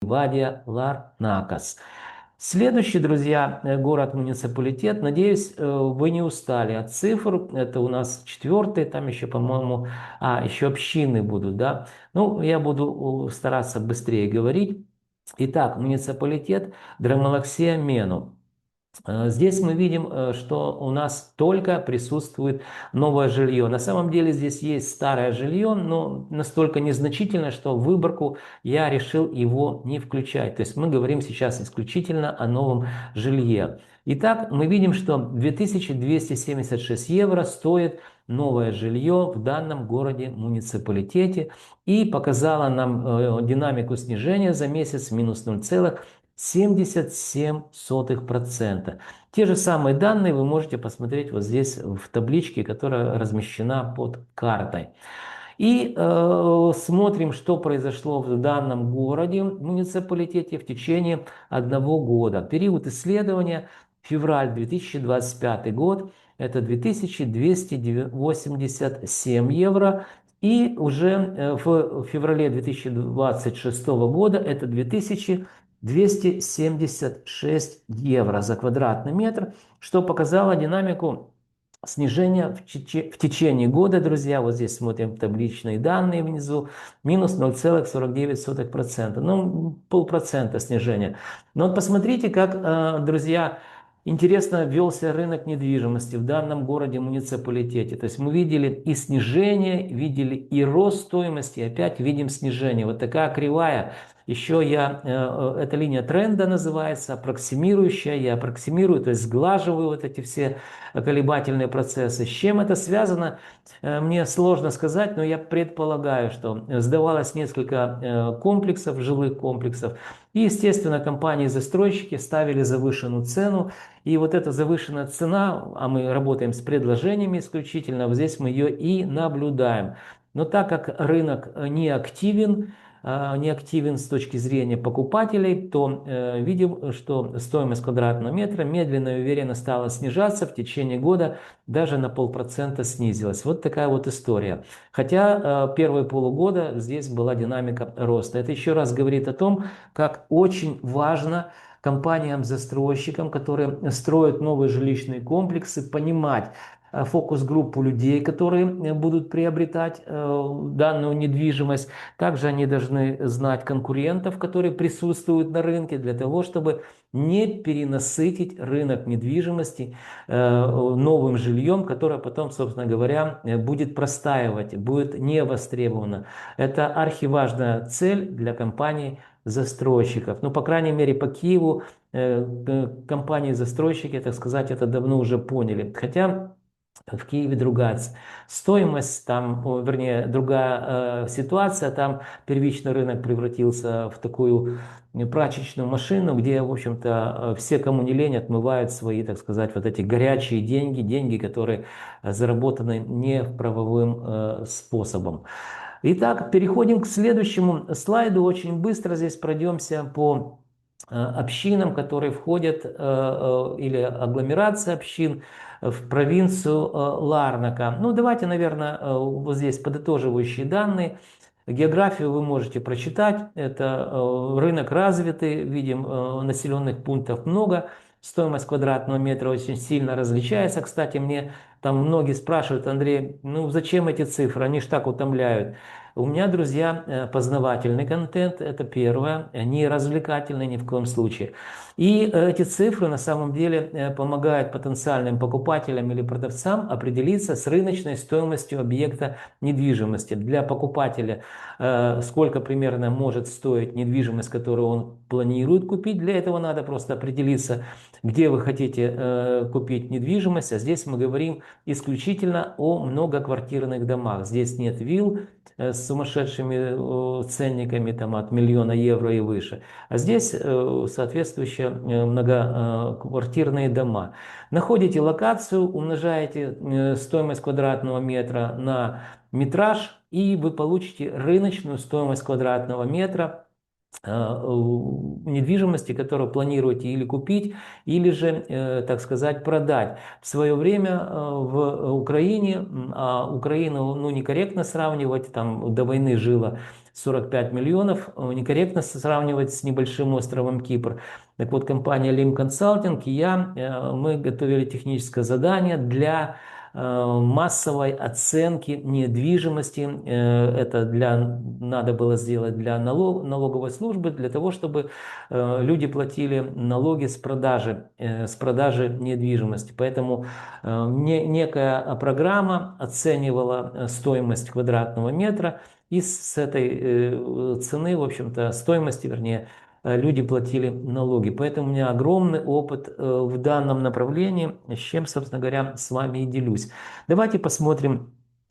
Вадия-Ларнакас. Следующий, друзья, город-муниципалитет. Надеюсь, вы не устали от цифр. Это у нас четвертый, там еще, по-моему, еще общины будут, да. Ну, я буду стараться быстрее говорить. Итак, муниципалитет Драмалаксия-Мену. Здесь мы видим, что у нас только присутствует новое жилье. На самом деле здесь есть старое жилье, но настолько незначительно, что в выборку я решил его не включать. То есть мы говорим сейчас исключительно о новом жилье. Итак, мы видим, что 2276 евро стоит новое жилье в данном городе-муниципалитете и показала нам динамику снижения за месяц минус 0,77%. Те же самые данные вы можете посмотреть вот здесь в табличке, которая размещена под картой. И смотрим, что произошло в данном городе, муниципалитете в течение одного года. Период исследования февраль 2025 год, это 2287 евро. И уже в феврале 2026 года это 2276 евро за квадратный метр, что показало динамику снижения в течение года, друзья. Вот здесь смотрим табличные данные внизу. Минус 0,49%. Ну, полпроцента снижения. Но вот посмотрите, как, друзья, интересно велся рынок недвижимости в данном городе-муниципалитете. То есть мы видели и снижение, видели и рост стоимости, и опять видим снижение. Вот такая кривая. Еще эта линия тренда называется, аппроксимирующая. Я аппроксимирую, то есть сглаживаю вот эти все колебательные процессы. С чем это связано, мне сложно сказать, но я предполагаю, что сдавалось несколько комплексов, жилых комплексов. И, естественно, компании-застройщики ставили завышенную цену. И вот эта завышенная цена, а мы работаем с предложениями исключительно, вот здесь мы ее и наблюдаем. Но так как рынок не активен с точки зрения покупателей, то видим, что стоимость квадратного метра медленно и уверенно стала снижаться в течение года, даже на 0,5% снизилась. Вот такая вот история. Хотя первые полугода здесь была динамика роста. Это еще раз говорит о том, как очень важно компаниям-застройщикам, которые строят новые жилищные комплексы, понимать фокус-группу людей, которые будут приобретать данную недвижимость. Также они должны знать конкурентов, которые присутствуют на рынке, для того, чтобы не перенасытить рынок недвижимости новым жильем, которое потом, собственно говоря, будет простаивать, будет не востребовано. Это архиважная цель для компаний-застройщиков. Ну, по крайней мере, по Киеву компании-застройщики, так сказать, это давно уже поняли. Хотя в Киеве другая стоимость, там, вернее, другая ситуация, там первичный рынок превратился в такую прачечную машину, где, в общем-то, все, кому не лень, отмывают свои, так сказать, вот эти горячие деньги, деньги, которые заработаны не правовым способом. Итак, переходим к следующему слайду. Очень быстро здесь пройдемся по общинам, которые входят, или агломерации общин в провинцию Ларнака. Ну, давайте, наверное, вот здесь подытоживающие данные. Географию вы можете прочитать. Это рынок развитый, видим, населенных пунктов много. Стоимость квадратного метра очень сильно различается. Кстати, мне там многие спрашивают: Андрей, ну зачем эти цифры? Они ж так утомляют. У меня, друзья, познавательный контент, это первое, не развлекательный ни в коем случае. И эти цифры на самом деле помогают потенциальным покупателям или продавцам определиться с рыночной стоимостью объекта недвижимости. Для покупателя сколько примерно может стоить недвижимость, которую он планирует купить. Для этого надо просто определиться, где вы хотите купить недвижимость. А здесь мы говорим исключительно о многоквартирных домах. Здесь нет вилл с сумасшедшими ценниками там, от 1 000 000 евро и выше. А здесь соответствующие многоквартирные дома. Находите локацию, умножаете стоимость квадратного метра на метраж, и вы получите рыночную стоимость квадратного метра недвижимости, которую планируете или купить, или же, так сказать, продать. В свое время в Украине, Украину, ну, некорректно сравнивать, там до войны жило 45 миллионов. Некорректно сравнивать с небольшим островом Кипр. Так вот, компания Lim Consulting и мы готовили техническое задание для массовой оценки недвижимости. Надо было сделать для налоговой службы, для того, чтобы люди платили налоги с продажи недвижимости. Поэтому некая программа оценивала стоимость квадратного метра, и с этой цены, в общем-то, стоимости, вернее, люди платили налоги. Поэтому у меня огромный опыт в данном направлении, с чем, собственно говоря, с вами и делюсь. Давайте посмотрим,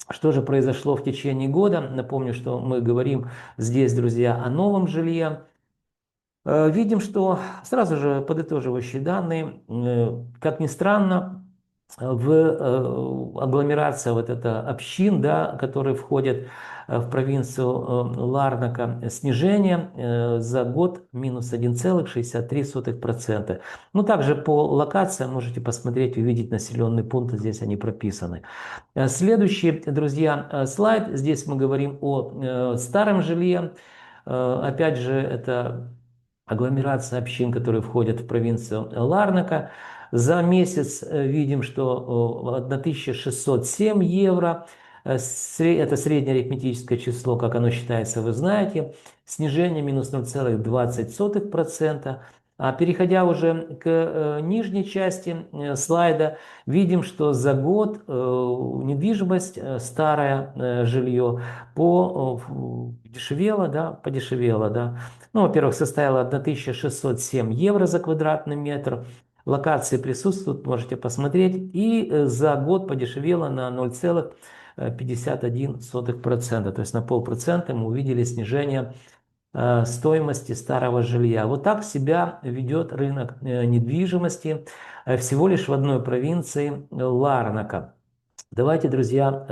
что же произошло в течение года. Напомню, что мы говорим здесь, друзья, о новом жилье. Видим, что сразу же подытоживающие данные, как ни странно, в агломерация вот эта общин, да, которые входят в провинцию Ларнака, снижение за год минус 1,63%. Ну, также по локациям можете посмотреть, увидеть населенные пункты, здесь они прописаны. Следующий, друзья, слайд. Здесь мы говорим о старом жилье. Опять же, это агломерация общин, которые входят в провинцию Ларнака. За месяц видим, что 1607 евро, это среднее арифметическое число, как оно считается, вы знаете, снижение минус 0,20%. А переходя уже к нижней части слайда, видим, что за год недвижимость, старое жилье, подешевела, да. Ну, во-первых, составила 1607 евро за квадратный метр. Локации присутствуют, можете посмотреть. И за год подешевело на 0,51%. То есть на 0,5% мы увидели снижение стоимости старого жилья. Вот так себя ведет рынок недвижимости всего лишь в одной провинции Ларнака. Давайте, друзья,